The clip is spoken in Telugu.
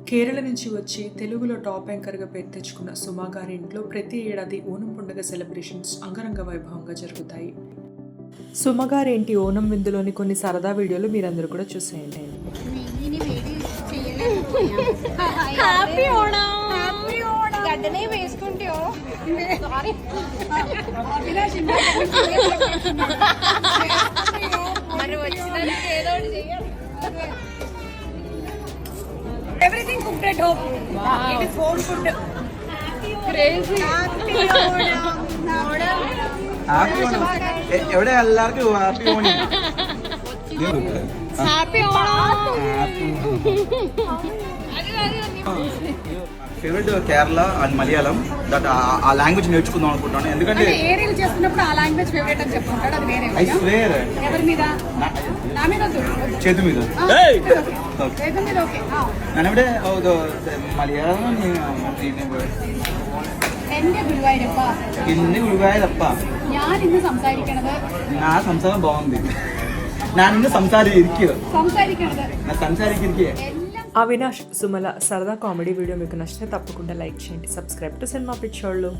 కేరళ నుంచి వచ్చి తెలుగులో టాప్ యాంకర్గా పేరు తెచ్చుకున్న సుమా గారి ఇంట్లో ప్రతి ఏడాది ఓనం పండుగ సెలబ్రేషన్స్ అంగరంగ వైభవంగా జరుగుతాయి. సుమ గారి ఇంటి ఓనం విందులోని కొన్ని సరదా వీడియోలు మీరందరూ కూడా చూసేయండి. Everything cooked at home. Wow. It is home food. Crazy. Happy Onam. എവിടെ എല്ലാവർക്കും happy Onam. Happy Onam. Favourite Kerala and Malayalam that ఆ లాంగ్వేజ్ నేర్చుకుందాం అనుకుంటాను. ఎందుకంటే ఏరియల్ చేస్తున్నప్పుడు ఆ లాంగ్వేజ్ ఫేవరెట్ అని చెప్పుకుంటాడు. అది వేరే. I swear. ఎవరి మీద? నా మీద. చేతు మీద. చేతు మీద. ఓకే. ഞാനിവിടെ മലയാളം എന്റെ ഗുരുവായൂരപ്പ. ഇന്ന് ഗുരുവായൂരപ്പ. ഞാൻ ഇന്ന് സംസാരിക്കണത്. నా సంసారం బాగుంది. ഞാൻ ഇന്ന് സംസാരിക്കുക. అవినాష్ సుమల సరదా కామెడీ వీడియో మీకు నచ్చితే తప్పకుండా లైక్ చేయండి. సబ్స్క్రైబ్ టు సినిమా పిచ్చోళ్ళు.